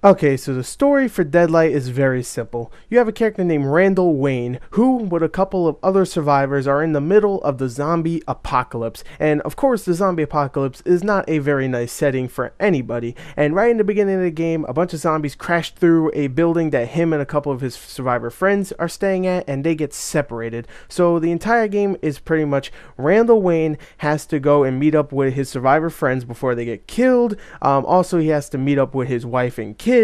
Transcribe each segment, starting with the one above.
Okay, so the story for Deadlight is very simple. You have a character named Randall Wayne, who, with a couple of other survivors, are in the middle of the zombie apocalypse. And of course, the zombie apocalypse is not a very nice setting for anybody. And right in the beginning of the game, a bunch of zombies crash through a building that him and a couple of his survivor friends are staying at, and they get separated. So the entire game is pretty much Randall Wayne has to go and meet up with his survivor friends before they get killed. Also, he has to meet up with his wife and kid,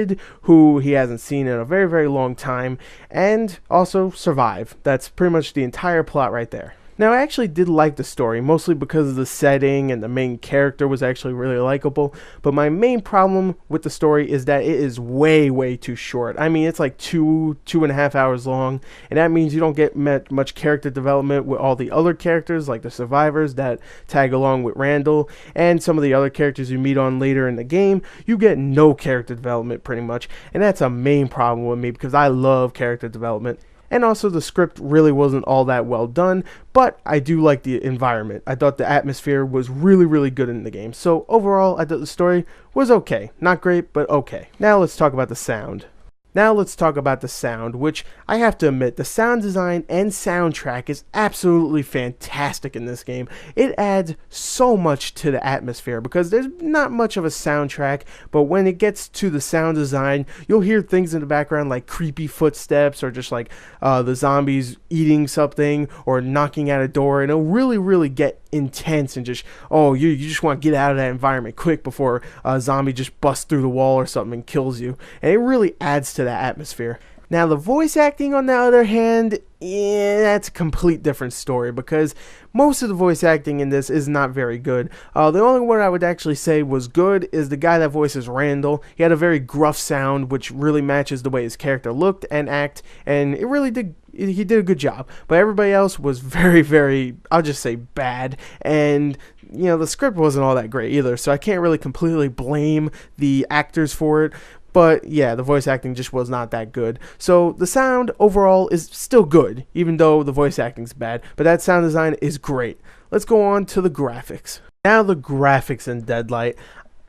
who he hasn't seen in a very, very long time, and also survive. That's pretty much the entire plot right there. Now, I actually did like the story, mostly because of the setting and the main character was actually really likable, but my main problem with the story is that it is way, way too short. I mean, it's like two and a half hours long, and that means you don't get much character development with all the other characters, like the survivors that tag along with Randall, and some of the other characters you meet on later in the game. You get no character development, pretty much, and that's a main problem with me, because I love character development. And also the script really wasn't all that well done, but I do like the environment. I thought the atmosphere was really, really good in the game. So overall, I thought the story was okay. Not great, but okay. Now let's talk about the sound. Which I have to admit, the sound design and soundtrack is absolutely fantastic in this game. It adds so much to the atmosphere because there's not much of a soundtrack, but when it gets to the sound design, you'll hear things in the background like creepy footsteps or just like the zombies eating something or knocking at a door, and it'll really, really get intense and just, oh, you just want to get out of that environment quick before a zombie just busts through the wall or something and kills you. And it really adds to that atmosphere. Now, the voice acting, on the other hand, that's a complete different story because most of the voice acting in this is not very good. The only one I would actually say was good is the guy that voices Randall. He had a very gruff sound, which really matches the way his character looked and act, and it really did. He did a good job, but everybody else was very, very, I'll just say, bad, and the script wasn't all that great either, so I can't really completely blame the actors for it. But yeah, the voice acting just was not that good. So the sound overall is still good, even though the voice acting's bad. But that sound design is great. Let's go on to the graphics. Now the graphics in Deadlight.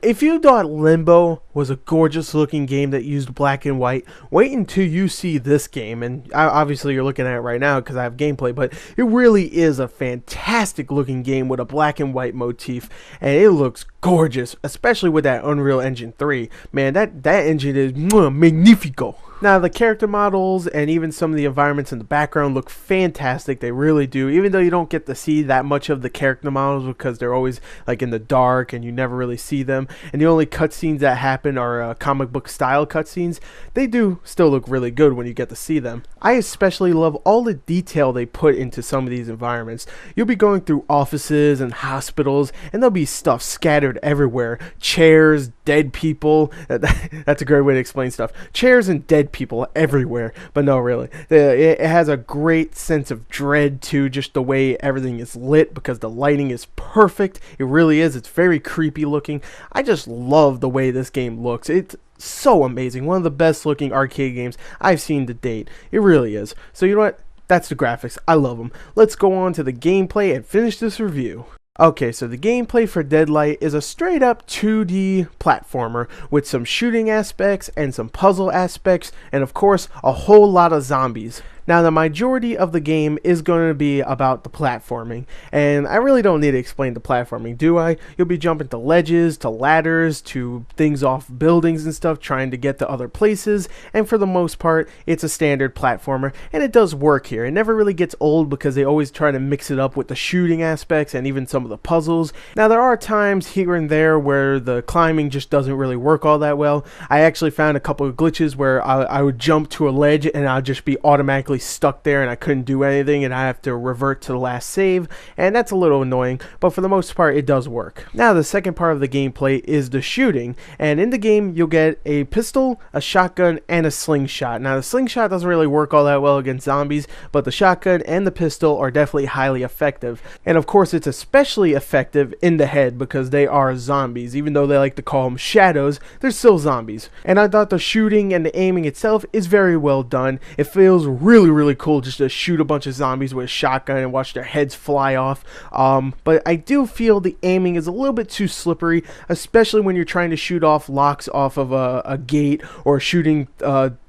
If you thought Limbo was a gorgeous looking game that used black and white, wait until you see this game. And obviously you're looking at it right now because I have gameplay, but it really is a fantastic looking game with a black and white motif, and it looks gorgeous, especially with that Unreal Engine 3. Man, that engine is magnifico. Now, the character models and even some of the environments in the background look fantastic. They really do, even though you don't get to see that much of the character models because they're always like in the dark and you never really see them. And the only cutscenes that happen are comic book style cutscenes. They do still look really good when you get to see them. I especially love all the detail they put into some of these environments. You'll be going through offices and hospitals, and there'll be stuff scattered everywhere. Chairs, dead people. That's a great way to explain stuff. Chairs and dead people everywhere. But no, really, it has a great sense of dread too, just the way everything is lit, because the lighting is perfect. It really is. It's very creepy looking. I just love the way this game looks. It's so amazing. One of the best looking arcade games I've seen to date. It really is. So you know what? That's the graphics. I love them. Let's go on to the gameplay and finish this review. Okay, so the gameplay for Deadlight is a straight up 2D platformer with some shooting aspects and some puzzle aspects, and of course a whole lot of zombies. Now, the majority of the game is going to be about the platforming, and I really don't need to explain the platforming, do I? You'll be jumping to ledges, to ladders, to things off buildings and stuff, trying to get to other places, and for the most part, it's a standard platformer, and it does work here. It never really gets old because they always try to mix it up with the shooting aspects and even some of the puzzles. Now, there are times here and there where the climbing just doesn't really work all that well. I actually found a couple of glitches where I would jump to a ledge and I'd just be automatically stuck there and I couldn't do anything, and I have to revert to the last save, and that's a little annoying, but for the most part it does work. Now, the second part of the gameplay is the shooting, and in the game you'll get a pistol, a shotgun, and a slingshot. Now, the slingshot doesn't really work all that well against zombies, but the shotgun and the pistol are definitely highly effective, and of course it's especially effective in the head because they are zombies. Even though they like to call them shadows, they're still zombies. And I thought the shooting and the aiming itself is very well done. It feels really really cool just to shoot a bunch of zombies with a shotgun and watch their heads fly off. But I do feel the aiming is a little bit too slippery, especially when you're trying to shoot off locks off of a gate, or shooting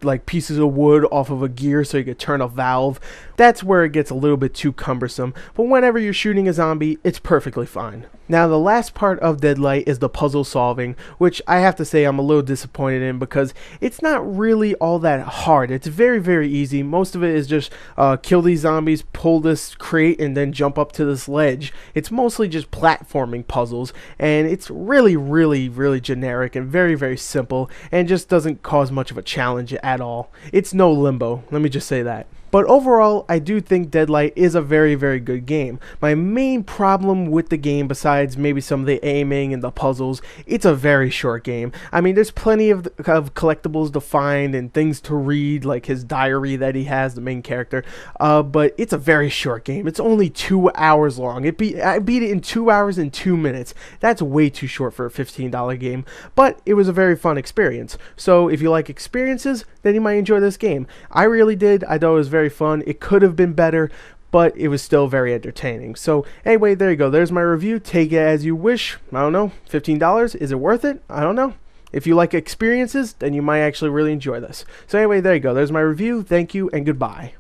like pieces of wood off of a gear so you could turn a valve. That's where it gets a little bit too cumbersome, but whenever you're shooting a zombie, it's perfectly fine. Now, the last part of Deadlight is the puzzle solving, which I have to say I'm a little disappointed in, because it's not really all that hard. It's very easy. Most of it is just kill these zombies, pull this crate, and then jump up to this ledge. It's mostly just platforming puzzles, and it's really generic and very simple, and just doesn't cause much of a challenge at all. It's no Limbo, let me just say that. But overall, I do think Deadlight is a very good game. My main problem with the game, besides maybe some of the aiming and the puzzles, it's a very short game. I mean, there's plenty of collectibles to find and things to read, like his diary that he has, the main character, but it's a very short game. It's only 2 hours long. I beat it in 2 hours and 2 minutes. That's way too short for a $15 game, but it was a very fun experience. So if you like experiences, then you might enjoy this game. I really did. I thought it was very fun. It could have been better, but it was still very entertaining. So anyway, there you go. There's my review. Take it as you wish. I don't know. $15? Is it worth it? I don't know. If you like experiences, then you might actually really enjoy this. So anyway, there you go. There's my review. Thank you and goodbye.